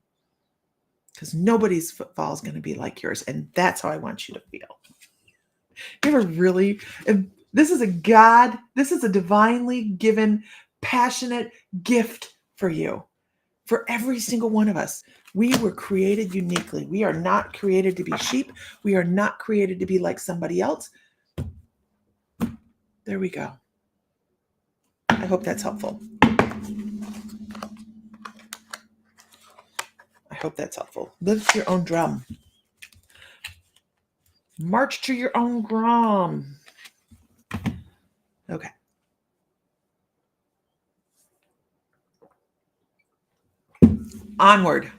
Because nobody's footfall is going to be like yours. And that's how I want you to feel. You ever really, this is a divinely given, passionate gift for you, for every single one of us. We were created uniquely. We are not created to be sheep. We are not created to be like somebody else. There we go. I hope that's helpful. I hope that's helpful. Lift your own drum. March to your own drum. Okay. Onward.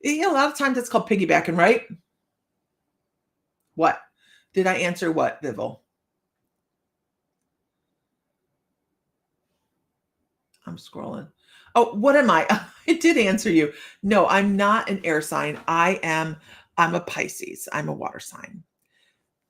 You know, a lot of times that's called piggybacking, right? What? Did I answer what, Vival? I'm scrolling. Oh, what am I? I did answer you. No, I'm not an air sign. I'm a Pisces. I'm a water sign.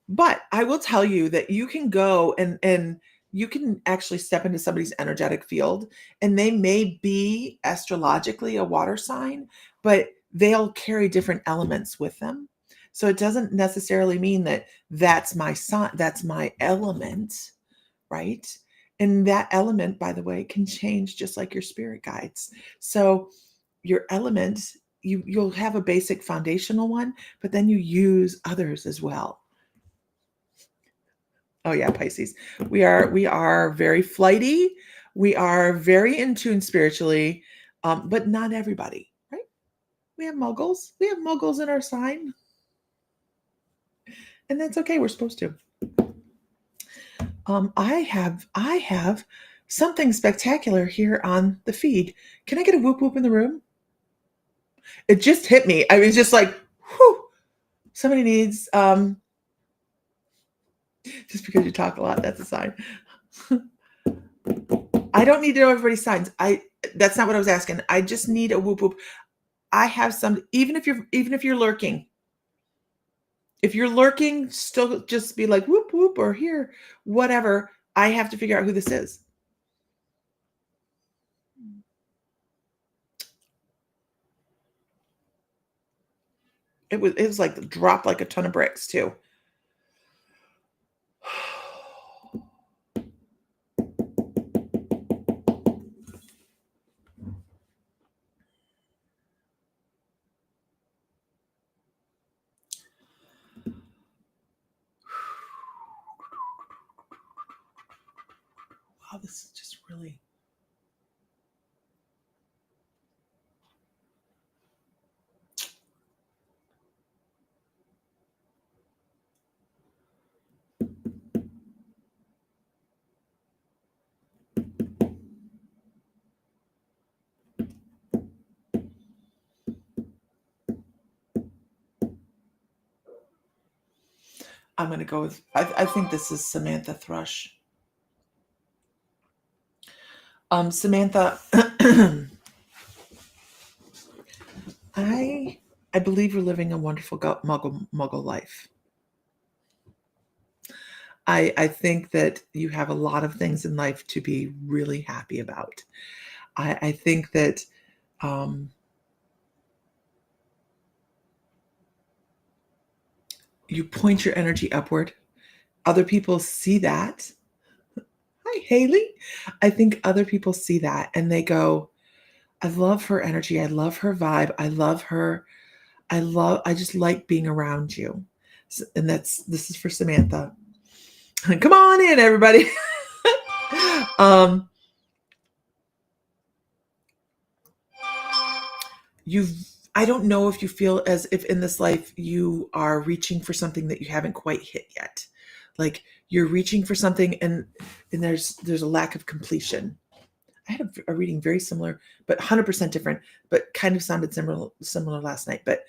But I will tell you that you can go and you can actually step into somebody's energetic field, and they may be astrologically a water sign, but they'll carry different elements with them. So it doesn't necessarily mean that that's my sign, that's my element, right? And that element, by the way, can change just like your spirit guides. So your element, you'll have a basic foundational one, but then you use others as well. Oh yeah, Pisces. We are very flighty. We are very in tune spiritually, but not everybody, right? We have muggles. We have muggles in our sign, and that's okay. We're supposed to. I have something spectacular here on the feed. Can I get a whoop whoop in the room? It just hit me. I was just like, whew. Somebody needs just because you talk a lot, that's a sign. I don't need to know everybody's signs. That's not what I was asking. I just need a whoop whoop. I have some, even if you're lurking. If you're lurking, still just be like whoop whoop or here, whatever. I have to figure out who this is. It was like dropped like a ton of bricks too. Wow, this is just really. I'm going to go with, I think this is Samantha Thrush. Samantha, I believe you're living a wonderful muggle life. I think that you have a lot of things in life to be really happy about. I think that you point your energy upward. Other people see that. Hi, Haley. I think other people see that and they go, I love her energy. I love her vibe. I love her. I just like being around you. And this is for Samantha. Come on in, everybody. um, you've, I don't know if you feel as if in this life you are reaching for something that you haven't quite hit yet. Like you're reaching for something and there's a lack of completion. I had a reading very similar, but 100% different, but kind of sounded similar last night. But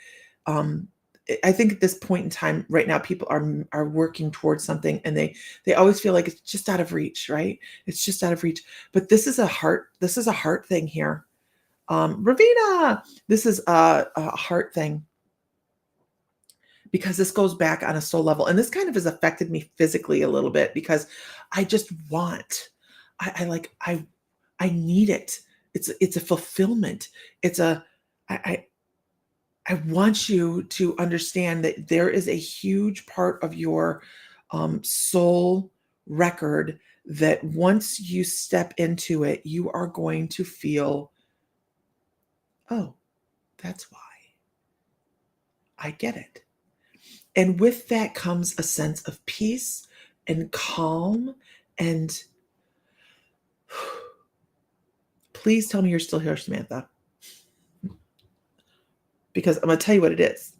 I think at this point in time, right now, people are working towards something, and they always feel like it's just out of reach, right? It's just out of reach. But this is a heart thing here. Ravina, this is a heart thing because this goes back on a soul level, and this kind of has affected me physically a little bit because I just want, I need it. It's a fulfillment. I want you to understand that there is a huge part of your soul record that once you step into it, you are going to feel, oh, that's why. I get it. And with that comes a sense of peace and calm. And please tell me you're still here, Samantha, because I'm going to tell you what it is.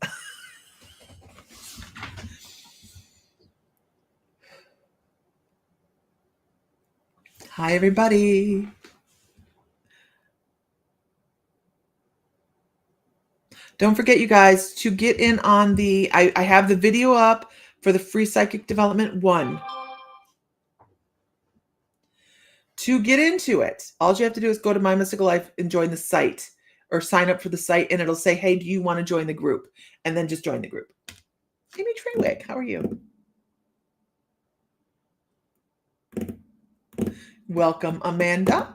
Hi, everybody. Don't forget, you guys, to get in on the, I have the video up for the free psychic development 1. To get into it, all you have to do is go to My Mystical Life and join the site or sign up for the site, and it'll say, hey, do you want to join the group? And then just join the group. Amy Treywick, how are you? Welcome, Amanda.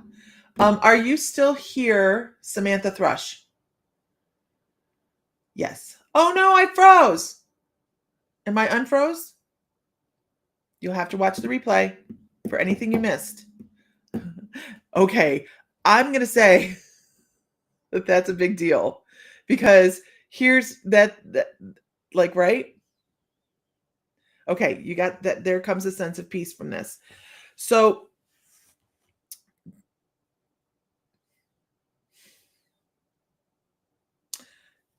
Are you still here, Samantha Thrush? Yes. Oh no, I froze. Am I unfroze? You'll have to watch the replay for anything you missed. Okay, I'm going to say that that's a big deal because here's that like, right? Okay, you got that. There comes a sense of peace from this. So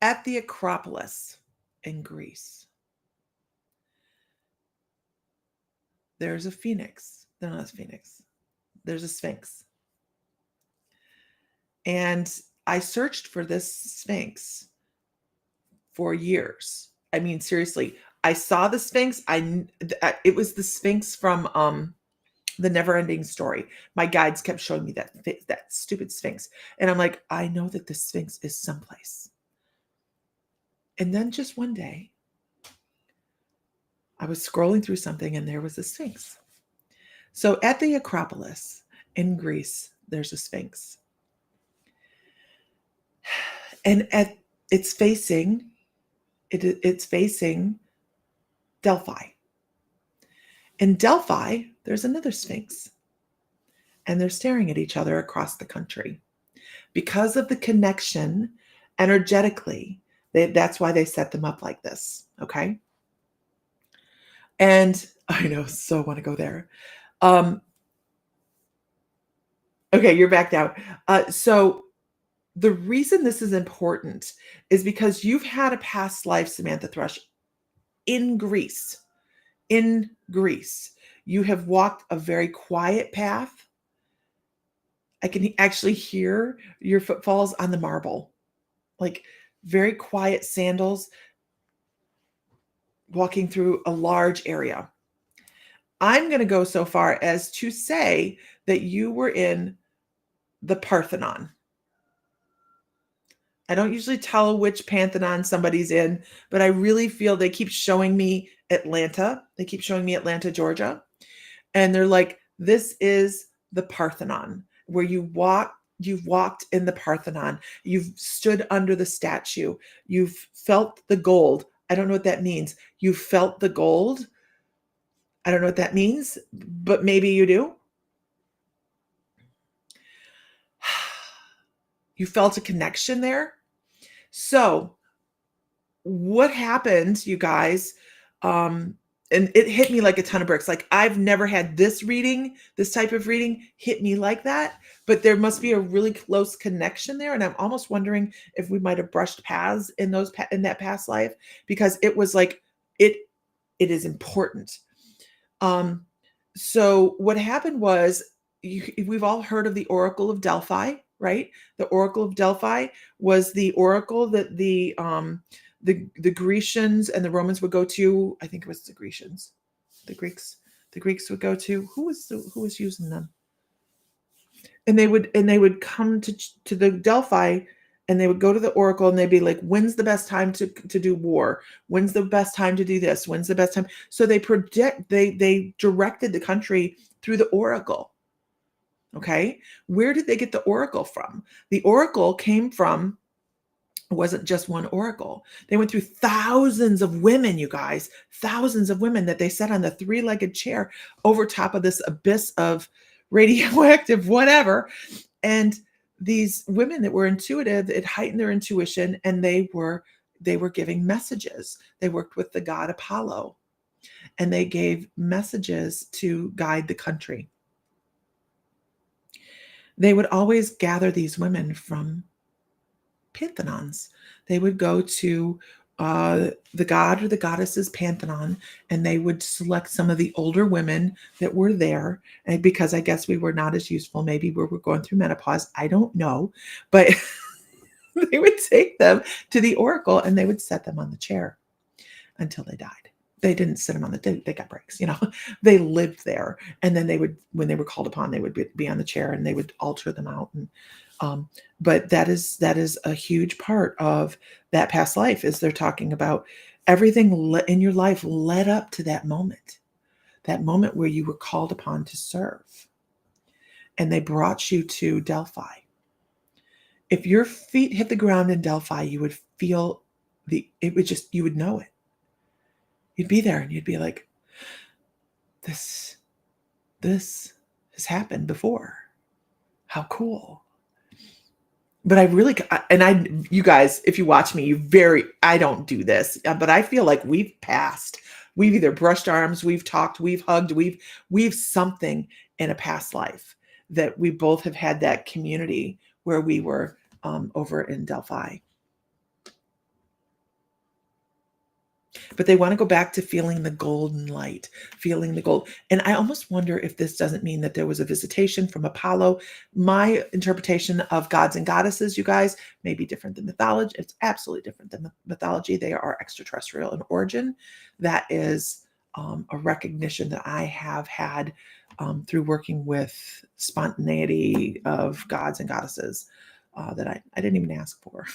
at the Acropolis in Greece, there's a phoenix. No, not a phoenix. There's a sphinx. And I searched for this sphinx for years. I mean, seriously, I saw the sphinx. It was the sphinx from the Never-Ending Story. My guides kept showing me that stupid sphinx, and I'm like, I know that the sphinx is someplace. And then just one day, I was scrolling through something, and there was a sphinx. So at the Acropolis in Greece, there's a sphinx, and it's facing Delphi. In Delphi, there's another sphinx, and they're staring at each other across the country. Because of the connection energetically, that's why they set them up like this, okay? And I know, so want to go there. Okay, you're back now. So the reason this is important is because you've had a past life, Samantha Thrush, in Greece. In Greece, you have walked a very quiet path. I can actually hear your footfalls on the marble, like very quiet sandals walking through a large area. I'm going to go so far as to say that you were in the Parthenon. I don't usually tell which Pantheon somebody's in, but I really feel they keep showing me Atlanta. They keep showing me Atlanta, Georgia. And they're like, this is the Parthenon, where you've walked in the Parthenon. You've stood under the statue. You've felt the gold. I don't know what that means. You felt the gold. I don't know what that means, but maybe you do. You felt a connection there. So what happened, you guys? And it hit me like a ton of bricks. Like, I've never had this type of reading hit me like that, but there must be a really close connection there. And I'm almost wondering if we might have brushed paths in that past life, because it was like, it is important. So what happened was, we've all heard of the Oracle of Delphi, right? The Oracle of Delphi was the oracle that the Grecians and the Romans would go to. I think it was the Grecians, the Greeks would go to. Who was using them? And they would come to the Delphi, and they would go to the oracle, and they'd be like, when's the best time to do war? When's the best time to do this? When's the best time? So they directed the country through the oracle. Okay. Where did they get the oracle from? The oracle came from, it wasn't just one oracle. They went through thousands of women, you guys, thousands of women that they sat on the three-legged chair over top of this abyss of radioactive whatever. And these women that were intuitive, it heightened their intuition, and they were giving messages. They worked with the god Apollo, and they gave messages to guide the country. They would always gather these women from pantheons. They would go to the god or the goddess's pantheon, and they would select some of the older women that were there. And because I guess we were not as useful, maybe we were going through menopause, I don't know, but they would take them to the oracle, and they would set them on the chair until they died. They didn't sit them on they got breaks, they lived there. And then when they were called upon, they would be on the chair, and they would alter them out. And but that is a huge part of that past life, is they're talking about everything in your life led up to that moment where you were called upon to serve, and they brought you to Delphi. If your feet hit the ground in Delphi, you would feel you would know it. You'd be there, and you'd be like, this has happened before. How cool. But you guys, if you watch me, I don't do this, but I feel like we've either brushed arms, we've talked, we've hugged, we've something in a past life that we both have had that community where we were over in Delphi. But they want to go back to feeling the golden light, feeling the gold. And I almost wonder if this doesn't mean that there was a visitation from Apollo. My interpretation of gods and goddesses, you guys, may be different than mythology. It's absolutely different than mythology. They are extraterrestrial in origin. That is a recognition that I have had through working with spontaneity of gods and goddesses that I didn't even ask for.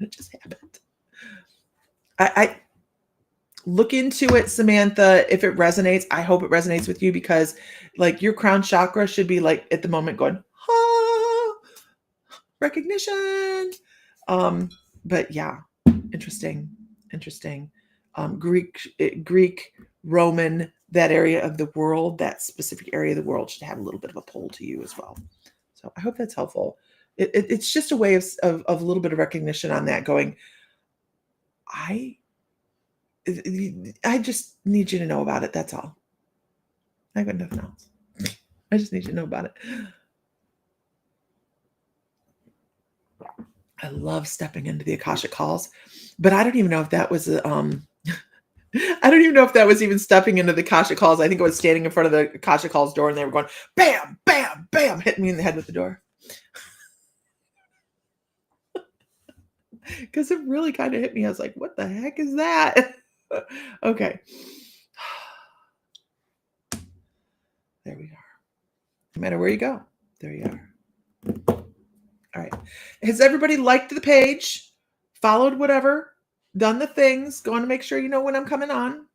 It just happened. I look into it, Samantha, if it resonates. I hope it resonates with you, because like your crown chakra should be like at the moment going, recognition. But yeah, interesting. Greek, Roman, that area of the world, that specific area of the world should have a little bit of a pull to you as well. So I hope that's helpful. It's just a way of a little bit of recognition on that, going, I just need you to know about it. That's all. I got nothing else. I just need you to know about it. I love stepping into the Akashic calls, but I don't even know if that was I don't even know if that was even stepping into the Akashic calls. I think I was standing in front of the Akashic calls door, and they were going bam, bam, bam, hitting me in the head with the door. Because it really kind of hit me. I was like, what the heck is that? Okay. There we are. No matter where you go, there you are. All right. Has everybody liked the page? Followed whatever? Done the things? Going to make sure you know when I'm coming on?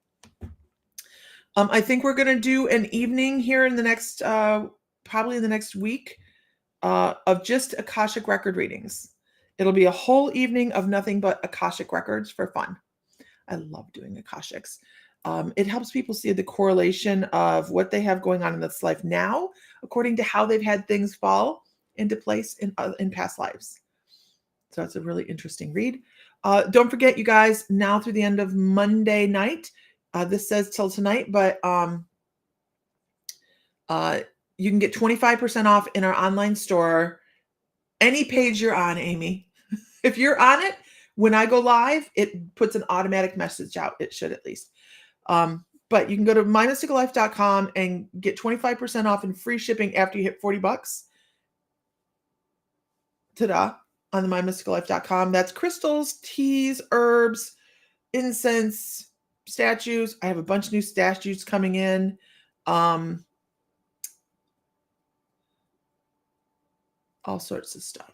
I think we're going to do an evening here in the next, probably in the next week, of just Akashic record readings. It'll be a whole evening of nothing but Akashic records for fun. I love doing Akashics. It helps people see the correlation of what they have going on in this life now, according to how they've had things fall into place in past lives. So it's a really interesting read. Don't forget, you guys, now through the end of Monday night, this says till tonight, but you can get 25% off in our online store. Any page you're on, Amy. If you're on it, when I go live, it puts an automatic message out. It should at least. But you can go to mymysticallife.com and get 25% off and free shipping after you hit $40. Ta-da. On the mymysticallife.com. That's crystals, teas, herbs, incense, statues. I have a bunch of new statues coming in. All sorts of stuff.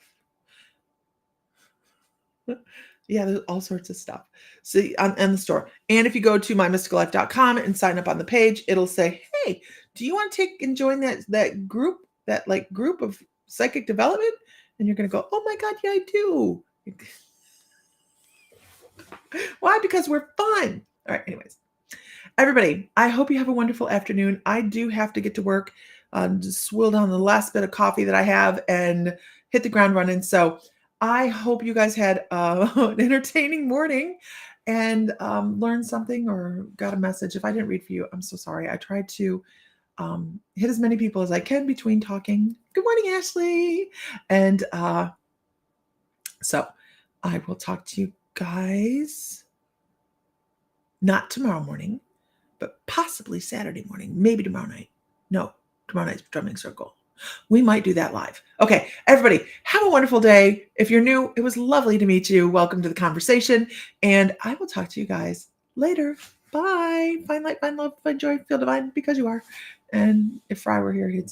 Yeah, there's all sorts of stuff. So on the store. And if you go to mymysticallife.com and sign up on the page, it'll say, hey, do you want to take and join that group, that like group of psychic development? And you're going to go, oh my God, yeah, I do. Why? Because we're fun. All right. Anyways, everybody, I hope you have a wonderful afternoon. I do have to get to work, just swill down the last bit of coffee that I have and hit the ground running. So I hope you guys had an entertaining morning and learned something or got a message. If I didn't read for you, I'm so sorry. I tried to hit as many people as I can between talking. Good morning, Ashley. And so I will talk to you guys not tomorrow morning, but possibly Saturday morning, maybe tomorrow night. No, tomorrow night's drumming circle. We might do that live. Okay, everybody, have a wonderful day. If you're new, it was lovely to meet you. Welcome to the conversation. And I will talk to you guys later. Bye. Find light, find love, find joy, feel divine because you are. And if Fry were here, he'd